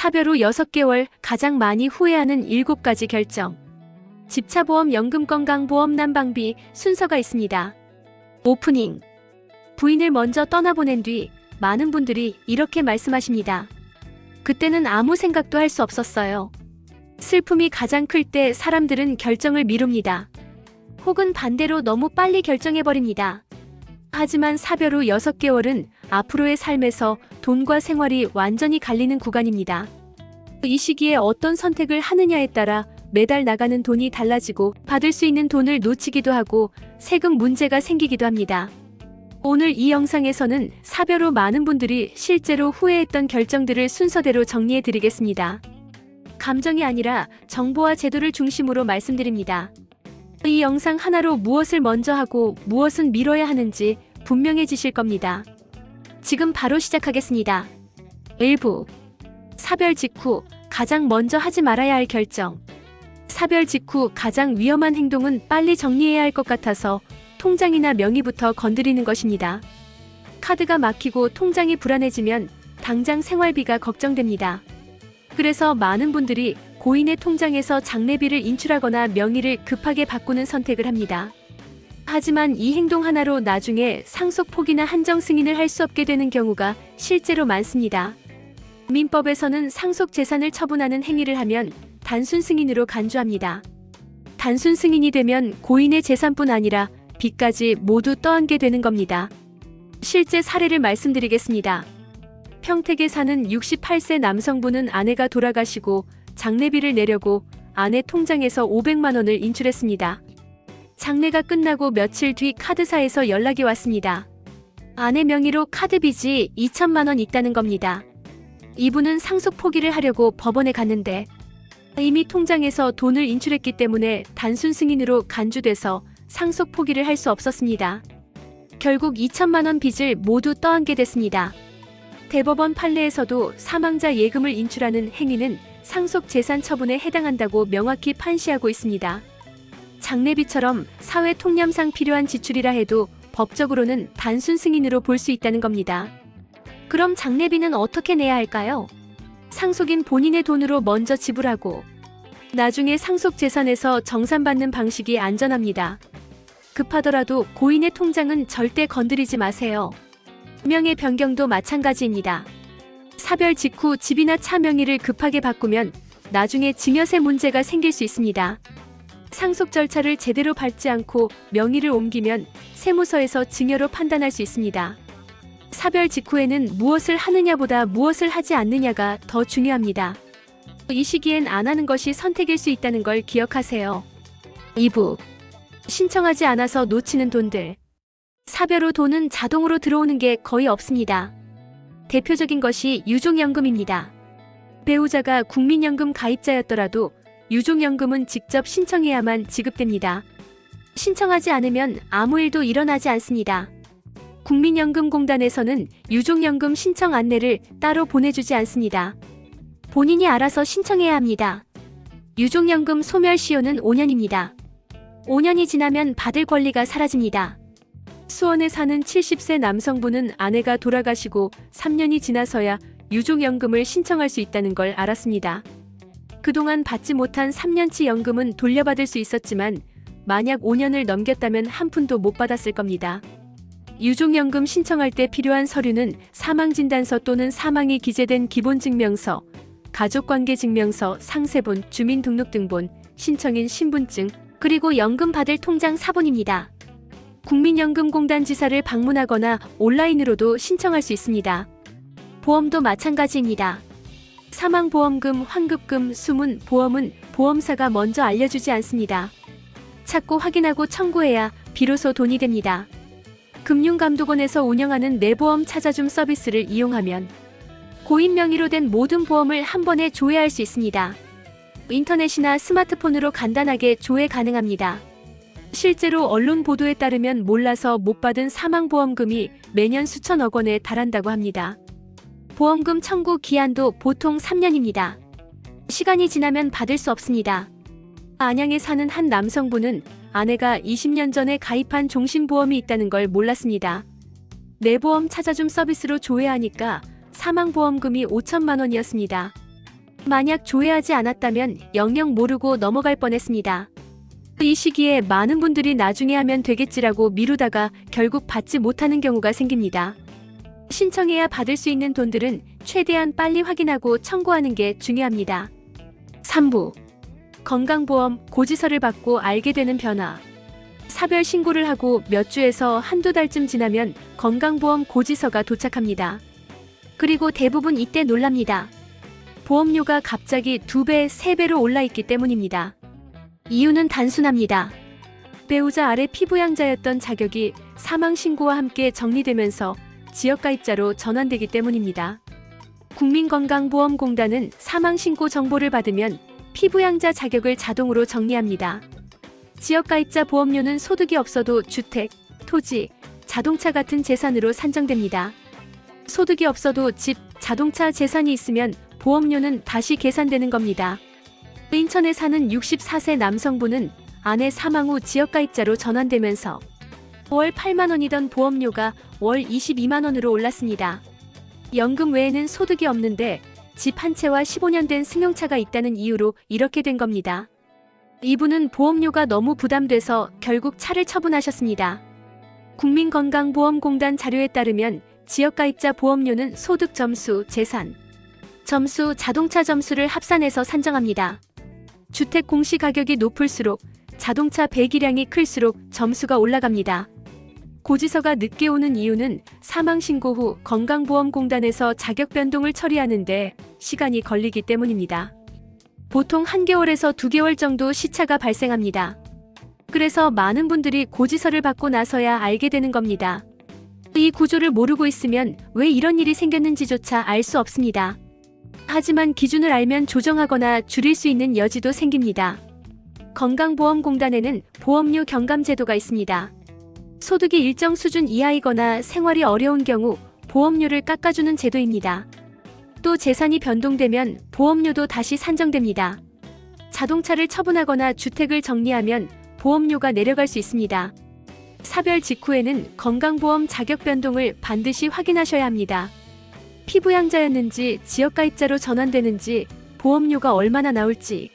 사별 후 6개월 가장 많이 후회하는 7가지 결정. 집차보험, 연금, 건강보험, 난방비 순서가 있습니다. 오프닝. 부인을 먼저 떠나보낸 뒤 많은 분들이 이렇게 말씀하십니다. 그때는 아무 생각도 할 수 없었어요. 슬픔이 가장 클 때 사람들은 결정을 미룹니다. 혹은 반대로 너무 빨리 결정해버립니다. 하지만 사별 후 6개월은 앞으로의 삶에서 돈과 생활이 완전히 갈리는 구간입니다. 이 시기에 어떤 선택을 하느냐에 따라 매달 나가는 돈이 달라지고 받을 수 있는 돈을 놓치기도 하고 세금 문제가 생기기도 합니다. 오늘 이 영상에서는 사별 후 많은 분들이 실제로 후회했던 결정들을 순서대로 정리해 드리겠습니다. 감정이 아니라 정보와 제도를 중심으로 말씀드립니다. 이 영상 하나로 무엇을 먼저 하고 무엇은 미뤄야 하는지 분명해지실 겁니다. 지금 바로 시작하겠습니다. 1부. 사별 직후 가장 먼저 하지 말아야 할 결정. 사별 직후 가장 위험한 행동은 빨리 정리해야 할 것 같아서 통장이나 명의부터 건드리는 것입니다. 카드가 막히고 통장이 불안해지면 당장 생활비가 걱정됩니다. 그래서 많은 분들이 고인의 통장에서 장례비를 인출하거나 명의를 급하게 바꾸는 선택을 합니다. 하지만 이 행동 하나로 나중에 상속 포기나 한정 승인을 할 수 없게 되는 경우가 실제로 많습니다. 민법에서는 상속 재산을 처분하는 행위를 하면 단순 승인으로 간주합니다. 단순 승인이 되면 고인의 재산뿐 아니라 빚까지 모두 떠안게 되는 겁니다. 실제 사례를 말씀드리겠습니다. 평택에 사는 68세 남성분은 아내가 돌아가시고 장례비를 내려고 아내 통장에서 500만 원을 인출했습니다. 장례가 끝나고 며칠 뒤 카드사에서 연락이 왔습니다. 아내 명의로 카드 빚이 2천만 원 있다는 겁니다. 이분은 상속 포기를 하려고 법원에 갔는데 이미 통장에서 돈을 인출했기 때문에 단순 승인으로 간주돼서 상속 포기를 할 수 없었습니다. 결국 2천만 원 빚을 모두 떠안게 됐습니다. 대법원 판례에서도 사망자 예금을 인출하는 행위는 상속 재산 처분에 해당한다고 명확히 판시하고 있습니다. 장례비처럼 사회 통념상 필요한 지출이라 해도 법적으로는 단순 승인으로 볼 수 있다는 겁니다. 그럼 장례비는 어떻게 내야 할까요? 상속인 본인의 돈으로 먼저 지불하고 나중에 상속 재산에서 정산받는 방식이 안전합니다. 급하더라도 고인의 통장은 절대 건드리지 마세요. 명의 변경도 마찬가지입니다. 사별 직후 집이나 차 명의를 급하게 바꾸면 나중에 증여세 문제가 생길 수 있습니다. 상속 절차를 제대로 밟지 않고 명의를 옮기면 세무서에서 증여로 판단할 수 있습니다. 사별 직후에는 무엇을 하느냐보다 무엇을 하지 않느냐가 더 중요합니다. 이 시기엔 안 하는 것이 선택일 수 있다는 걸 기억하세요. 2부. 신청하지 않아서 놓치는 돈들. 사별 후 돈은 자동으로 들어오는 게 거의 없습니다. 대표적인 것이 유족연금입니다. 배우자가 국민연금 가입자였더라도 유족연금은 직접 신청해야만 지급됩니다. 신청하지 않으면 아무 일도 일어나지 않습니다. 국민연금공단에서는 유족연금 신청 안내를 따로 보내주지 않습니다. 본인이 알아서 신청해야 합니다. 유족연금 소멸시효는 5년입니다. 5년이 지나면 받을 권리가 사라집니다. 수원에 사는 70세 남성분은 아내가 돌아가시고 3년이 지나서야 유족연금을 신청할 수 있다는 걸 알았습니다. 그동안 받지 못한 3년치 연금은 돌려받을 수 있었지만 만약 5년을 넘겼다면 한 푼도 못 받았을 겁니다. 유족연금 신청할 때 필요한 서류는 사망진단서 또는 사망이 기재된 기본증명서, 가족관계증명서, 상세본, 주민등록등본, 신청인 신분증, 그리고 연금 받을 통장 사본입니다. 국민연금공단 지사를 방문하거나 온라인으로도 신청할 수 있습니다. 보험도 마찬가지입니다. 사망보험금, 환급금, 숨은 보험은 보험사가 먼저 알려주지 않습니다. 찾고 확인하고 청구해야 비로소 돈이 됩니다. 금융감독원에서 운영하는 내보험 찾아줌 서비스를 이용하면 고인 명의로 된 모든 보험을 한 번에 조회할 수 있습니다. 인터넷이나 스마트폰으로 간단하게 조회 가능합니다. 실제로 언론 보도에 따르면 몰라서 못 받은 사망보험금이 매년 수천억 원에 달한다고 합니다. 보험금 청구 기한도 보통 3년입니다. 시간이 지나면 받을 수 없습니다. 안양에 사는 한 남성분은 아내가 20년 전에 가입한 종신보험이 있다는 걸 몰랐습니다. 내보험 찾아줌 서비스로 조회하니까 사망보험금이 5천만 원이었습니다. 만약 조회하지 않았다면 영영 모르고 넘어갈 뻔했습니다. 이 시기에 많은 분들이 나중에 하면 되겠지라고 미루다가 결국 받지 못하는 경우가 생깁니다. 신청해야 받을 수 있는 돈들은 최대한 빨리 확인하고 청구하는 게 중요합니다. 3부. 건강보험 고지서를 받고 알게 되는 변화. 사별 신고를 하고 몇 주에서 한두 달쯤 지나면 건강보험 고지서가 도착합니다. 그리고 대부분 이때 놀랍니다. 보험료가 갑자기 2배, 3배로 올라있기 때문입니다. 이유는 단순합니다. 배우자 아래 피부양자였던 자격이 사망신고와 함께 정리되면서 지역가입자로 전환되기 때문입니다. 국민건강보험공단은 사망신고 정보를 받으면 피부양자 자격을 자동으로 정리합니다. 지역가입자 보험료는 소득이 없어도 주택, 토지, 자동차 같은 재산으로 산정됩니다. 소득이 없어도 집, 자동차 재산이 있으면 보험료는 다시 계산되는 겁니다. 인천에 사는 64세 남성분은 아내 사망 후 지역가입자로 전환되면서 월 8만 원이던 보험료가 월 22만 원으로 올랐습니다. 연금 외에는 소득이 없는데 집 한 채와 15년 된 승용차가 있다는 이유로 이렇게 된 겁니다. 이분은 보험료가 너무 부담돼서 결국 차를 처분하셨습니다. 국민건강보험공단 자료에 따르면 지역가입자 보험료는 소득 점수, 재산 점수, 자동차 점수를 합산해서 산정합니다. 주택 공시가격이 높을수록 자동차 배기량이 클수록 점수가 올라갑니다. 고지서가 늦게 오는 이유는 사망신고 후 건강보험공단에서 자격 변동을 처리하는데 시간이 걸리기 때문입니다. 보통 1개월에서 2개월 정도 시차가 발생합니다. 그래서 많은 분들이 고지서를 받고 나서야 알게 되는 겁니다. 이 구조를 모르고 있으면 왜 이런 일이 생겼는지조차 알 수 없습니다. 하지만 기준을 알면 조정하거나 줄일 수 있는 여지도 생깁니다. 건강보험공단에는 보험료 경감 제도가 있습니다. 소득이 일정 수준 이하이거나 생활이 어려운 경우 보험료를 깎아주는 제도입니다. 또 재산이 변동되면 보험료도 다시 산정됩니다. 자동차를 처분하거나 주택을 정리하면 보험료가 내려갈 수 있습니다. 사별 직후에는 건강보험 자격 변동을 반드시 확인하셔야 합니다. 피부양자였는지 지역가입자로 전환되는지 보험료가 얼마나 나올지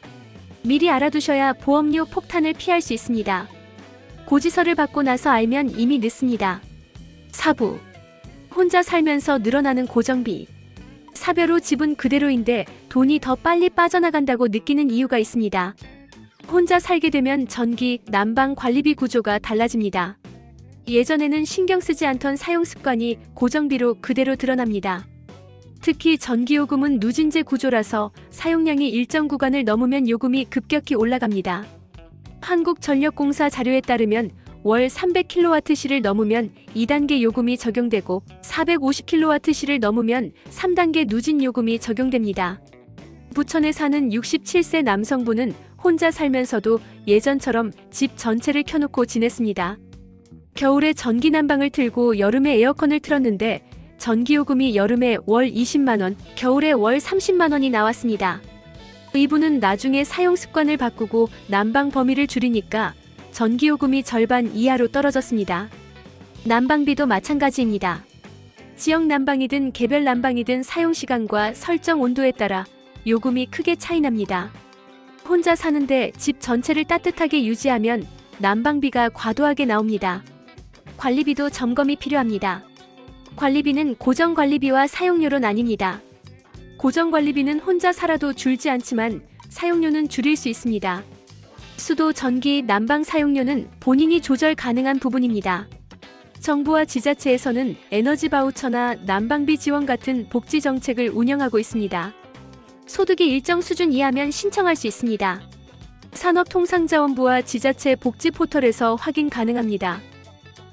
미리 알아두셔야 보험료 폭탄을 피할 수 있습니다. 고지서를 받고 나서 알면 이미 늦습니다. 4부. 혼자 살면서 늘어나는 고정비. 사별 후 집은 그대로인데 돈이 더 빨리 빠져나간다고 느끼는 이유가 있습니다. 혼자 살게 되면 전기, 난방 관리비 구조가 달라집니다. 예전에는 신경 쓰지 않던 사용 습관이 고정비로 그대로 드러납니다. 특히 전기요금은 누진제 구조라서 사용량이 일정 구간을 넘으면 요금이 급격히 올라갑니다. 한국전력공사 자료에 따르면 월 300kWh를 넘으면 2단계 요금이 적용되고 450kWh를 넘으면 3단계 누진 요금이 적용됩니다. 부천에 사는 67세 남성분은 혼자 살면서도 예전처럼 집 전체를 켜놓고 지냈습니다. 겨울에 전기 난방을 틀고 여름에 에어컨을 틀었는데 전기요금이 여름에 월 20만원, 겨울에 월 30만원이 나왔습니다. 이분은 나중에 사용 습관을 바꾸고 난방 범위를 줄이니까 전기요금이 절반 이하로 떨어졌습니다. 난방비도 마찬가지입니다. 지역 난방이든 개별 난방이든 사용시간과 설정 온도에 따라 요금이 크게 차이납니다. 혼자 사는데 집 전체를 따뜻하게 유지하면 난방비가 과도하게 나옵니다. 관리비도 점검이 필요합니다. 관리비는 고정관리비와 사용료로 나뉩니다. 고정관리비는 혼자 살아도 줄지 않지만 사용료는 줄일 수 있습니다. 수도, 전기, 난방 사용료는 본인이 조절 가능한 부분입니다. 정부와 지자체에서는 에너지 바우처나 난방비 지원 같은 복지 정책을 운영하고 있습니다. 소득이 일정 수준 이하면 신청할 수 있습니다. 산업통상자원부와 지자체 복지 포털에서 확인 가능합니다.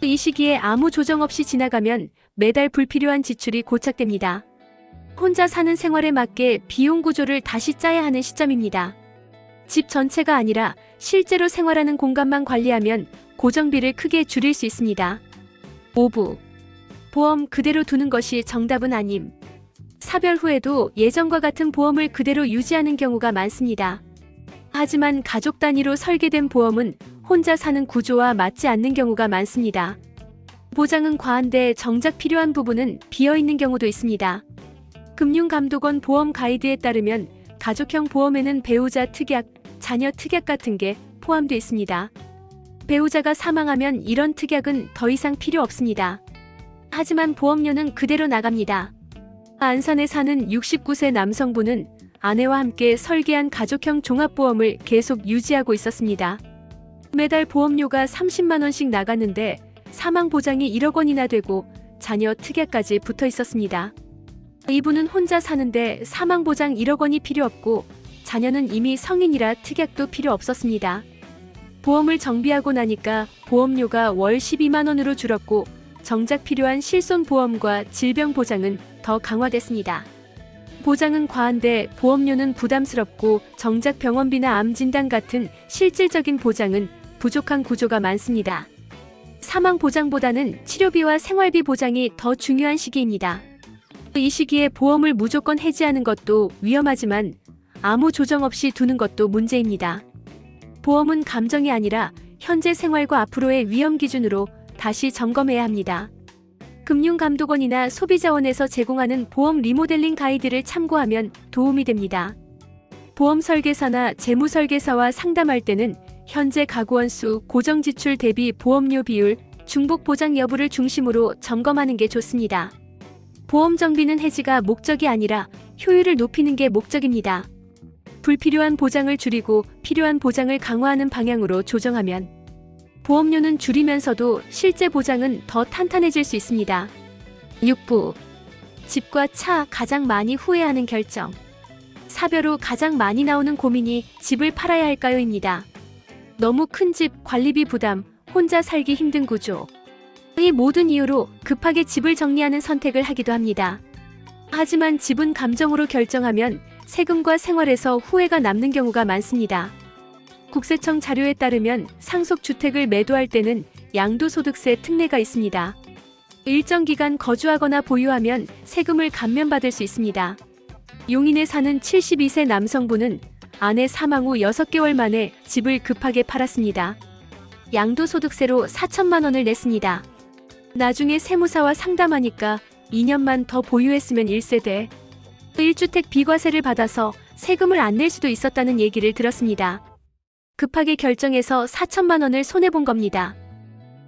이 시기에 아무 조정 없이 지나가면 매달 불필요한 지출이 고착됩니다. 혼자 사는 생활에 맞게 비용 구조를 다시 짜야 하는 시점입니다. 집 전체가 아니라 실제로 생활하는 공간만 관리하면 고정비를 크게 줄일 수 있습니다. 5부. 보험 그대로 두는 것이 정답은 아님. 사별 후에도 예전과 같은 보험을 그대로 유지하는 경우가 많습니다. 하지만 가족 단위로 설계된 보험은 혼자 사는 구조와 맞지 않는 경우가 많습니다. 보장은 과한데 정작 필요한 부분은 비어있는 경우도 있습니다. 금융감독원 보험 가이드에 따르면 가족형 보험에는 배우자 특약, 자녀 특약 같은 게 포함되어 있습니다. 배우자가 사망하면 이런 특약은 더 이상 필요 없습니다. 하지만 보험료는 그대로 나갑니다. 안산에 사는 69세 남성분은 아내와 함께 설계한 가족형 종합보험을 계속 유지하고 있었습니다. 매달 보험료가 30만 원씩 나갔는데 사망 보장이 1억 원이나 되고 자녀 특약까지 붙어 있었습니다. 이분은 혼자 사는데 사망 보장 1억 원이 필요 없고 자녀는 이미 성인이라 특약도 필요 없었습니다. 보험을 정비하고 나니까 보험료가 월 12만 원으로 줄었고 정작 필요한 실손보험과 질병보장은 더 강화됐습니다. 보장은 과한데 보험료는 부담스럽고 정작 병원비나 암진단 같은 실질적인 보장은 부족한 구조가 많습니다. 사망 보장보다는 치료비와 생활비 보장이 더 중요한 시기입니다. 이 시기에 보험을 무조건 해지하는 것도 위험하지만 아무 조정 없이 두는 것도 문제입니다. 보험은 감정이 아니라 현재 생활과 앞으로의 위험 기준으로 다시 점검해야 합니다. 금융감독원이나 소비자원에서 제공하는 보험 리모델링 가이드를 참고하면 도움이 됩니다. 보험 설계사나 재무 설계사와 상담할 때는 현재 가구원 수, 고정 지출 대비 보험료 비율, 중복 보장 여부를 중심으로 점검하는 게 좋습니다. 보험 정비는 해지가 목적이 아니라 효율을 높이는 게 목적입니다. 불필요한 보장을 줄이고 필요한 보장을 강화하는 방향으로 조정하면 보험료는 줄이면서도 실제 보장은 더 탄탄해질 수 있습니다. 6부. 집과 차 가장 많이 후회하는 결정. 사별 후 가장 많이 나오는 고민이 집을 팔아야 할까요?입니다. 너무 큰 집, 관리비 부담, 혼자 살기 힘든 구조. 이 모든 이유로 급하게 집을 정리하는 선택을 하기도 합니다. 하지만 집은 감정으로 결정하면 세금과 생활에서 후회가 남는 경우가 많습니다. 국세청 자료에 따르면 상속주택을 매도할 때는 양도소득세 특례가 있습니다. 일정 기간 거주하거나 보유하면 세금을 감면받을 수 있습니다. 용인에 사는 72세 남성분은 아내 사망 후 6개월 만에 집을 급하게 팔았습니다. 양도소득세로 4천만 원을 냈습니다. 나중에 세무사와 상담하니까 2년만 더 보유했으면 1세대 1주택 비과세를 받아서 세금을 안 낼 수도 있었다는 얘기를 들었습니다. 급하게 결정해서 4천만 원을 손해본 겁니다.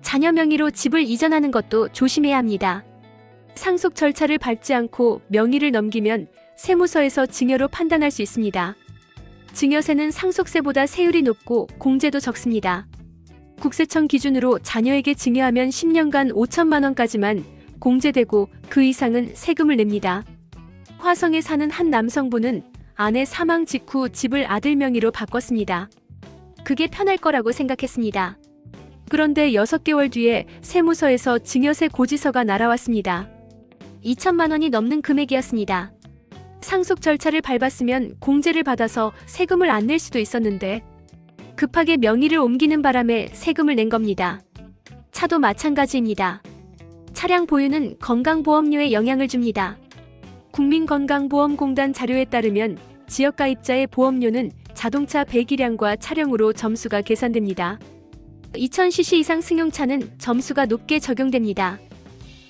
자녀 명의로 집을 이전하는 것도 조심해야 합니다. 상속 절차를 밟지 않고 명의를 넘기면 세무서에서 증여로 판단할 수 있습니다. 증여세는 상속세보다 세율이 높고 공제도 적습니다. 국세청 기준으로 자녀에게 증여하면 10년간 5천만 원까지만 공제되고 그 이상은 세금을 냅니다. 화성에 사는 한 남성분은 아내 사망 직후 집을 아들 명의로 바꿨습니다. 그게 편할 거라고 생각했습니다. 그런데 6개월 뒤에 세무서에서 증여세 고지서가 날아왔습니다. 2천만 원이 넘는 금액이었습니다. 상속 절차를 밟았으면 공제를 받아서 세금을 안 낼 수도 있었는데 급하게 명의를 옮기는 바람에 세금을 낸 겁니다. 차도 마찬가지입니다. 차량 보유는 건강보험료에 영향을 줍니다. 국민건강보험공단 자료에 따르면 지역가입자의 보험료는 자동차 배기량과 차량으로 점수가 계산됩니다. 2000cc 이상 승용차는 점수가 높게 적용됩니다.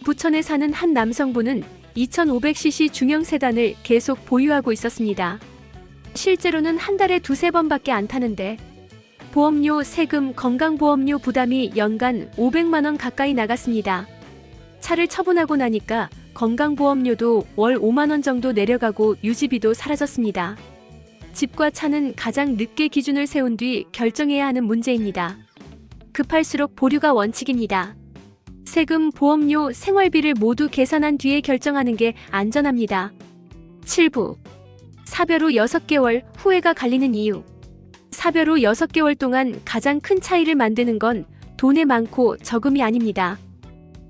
부천에 사는 한 남성분은 2500cc 중형 세단을 계속 보유하고 있었습니다. 실제로는 한 달에 2~3번밖에 안 타는데 보험료, 세금, 건강보험료 부담이 연간 500만 원 가까이 나갔습니다. 차를 처분하고 나니까 건강보험료도 월 5만 원 정도 내려가고 유지비도 사라졌습니다. 집과 차는 가장 늦게 기준을 세운 뒤 결정해야 하는 문제입니다. 급할수록 보류가 원칙입니다. 세금, 보험료, 생활비를 모두 계산한 뒤에 결정하는 게 안전합니다. 7부. 사별 후 6개월 후회가 갈리는 이유. 사별 후 6개월 동안 가장 큰 차이를 만드는 건 돈의 많고 적음이 아닙니다.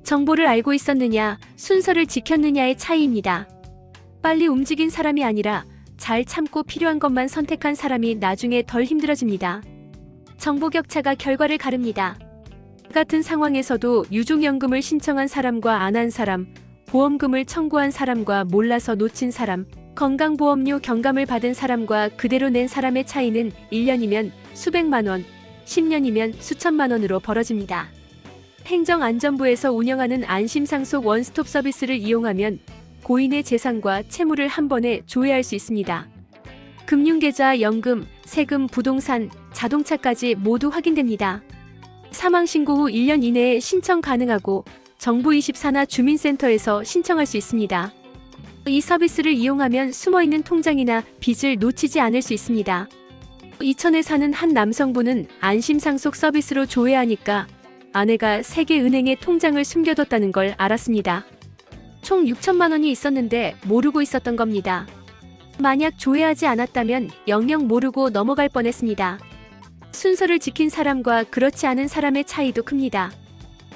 정보를 알고 있었느냐, 순서를 지켰느냐의 차이입니다. 빨리 움직인 사람이 아니라 잘 참고 필요한 것만 선택한 사람이 나중에 덜 힘들어집니다. 정보 격차가 결과를 가릅니다. 같은 상황에서도 유족연금을 신청한 사람과 안 한 사람, 보험금을 청구한 사람과 몰라서 놓친 사람, 건강보험료 경감을 받은 사람과 그대로 낸 사람의 차이는 1년이면 수백만 원, 10년이면 수천만 원으로 벌어집니다. 행정안전부에서 운영하는 안심상속 원스톱 서비스를 이용하면 고인의 재산과 채무를 한 번에 조회할 수 있습니다. 금융계좌, 연금, 세금, 부동산, 자동차까지 모두 확인됩니다. 사망신고 후 1년 이내에 신청 가능하고 정부24나 주민센터에서 신청할 수 있습니다. 이 서비스를 이용하면 숨어있는 통장이나 빚을 놓치지 않을 수 있습니다. 이천에 사는 한 남성분은 안심상속 서비스로 조회하니까 아내가 세계은행에 통장을 숨겨뒀다는 걸 알았습니다. 총 6천만 원이 있었는데 모르고 있었던 겁니다. 만약 조회하지 않았다면 영영 모르고 넘어갈 뻔했습니다. 순서를 지킨 사람과 그렇지 않은 사람의 차이도 큽니다.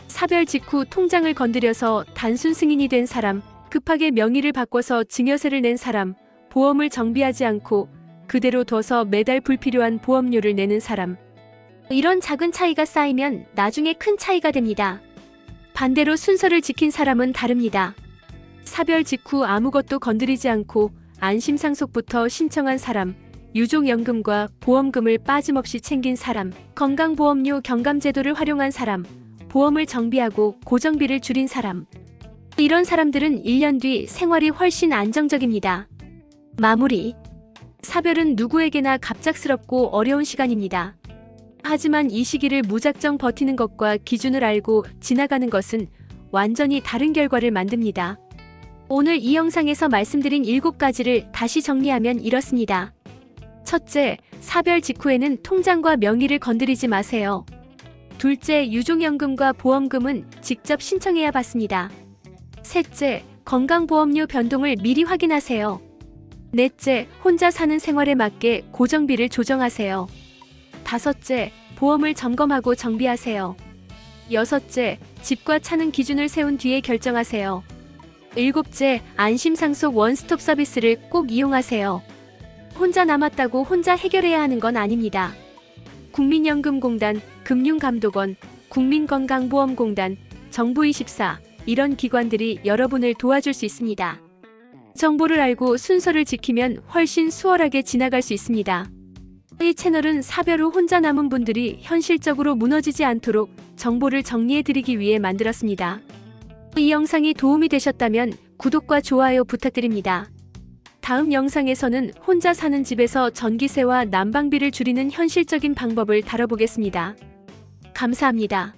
사별 직후 통장을 건드려서 단순 승인이 된 사람, 급하게 명의를 바꿔서 증여세를 낸 사람, 보험을 정비하지 않고 그대로 둬서 매달 불필요한 보험료를 내는 사람. 이런 작은 차이가 쌓이면 나중에 큰 차이가 됩니다. 반대로 순서를 지킨 사람은 다릅니다. 사별 직후 아무것도 건드리지 않고 안심상속부터 신청한 사람, 유족연금과 보험금을 빠짐없이 챙긴 사람, 건강보험료 경감제도를 활용한 사람, 보험을 정비하고 고정비를 줄인 사람. 이런 사람들은 1년 뒤 생활이 훨씬 안정적입니다. 마무리. 사별은 누구에게나 갑작스럽고 어려운 시간입니다. 하지만 이 시기를 무작정 버티는 것과 기준을 알고 지나가는 것은 완전히 다른 결과를 만듭니다. 오늘 이 영상에서 말씀드린 7가지를 다시 정리하면 이렇습니다. 첫째, 사별 직후에는 통장과 명의를 건드리지 마세요. 둘째, 유족연금과 보험금은 직접 신청해야 받습니다. 셋째, 건강보험료 변동을 미리 확인하세요. 넷째, 혼자 사는 생활에 맞게 고정비를 조정하세요. 다섯째, 보험을 점검하고 정비하세요. 여섯째, 집과 차는 기준을 세운 뒤에 결정하세요. 일곱째, 안심상속 원스톱 서비스를 꼭 이용하세요. 혼자 남았다고 혼자 해결해야 하는 건 아닙니다. 국민연금공단, 금융감독원, 국민건강보험공단, 정부24 이런 기관들이 여러분을 도와줄 수 있습니다. 정보를 알고 순서를 지키면 훨씬 수월하게 지나갈 수 있습니다. 이 채널은 사별 후 혼자 남은 분들이 현실적으로 무너지지 않도록 정보를 정리해드리기 위해 만들었습니다. 이 영상이 도움이 되셨다면 구독과 좋아요 부탁드립니다. 다음 영상에서는 혼자 사는 집에서 전기세와 난방비를 줄이는 현실적인 방법을 다뤄보겠습니다. 감사합니다.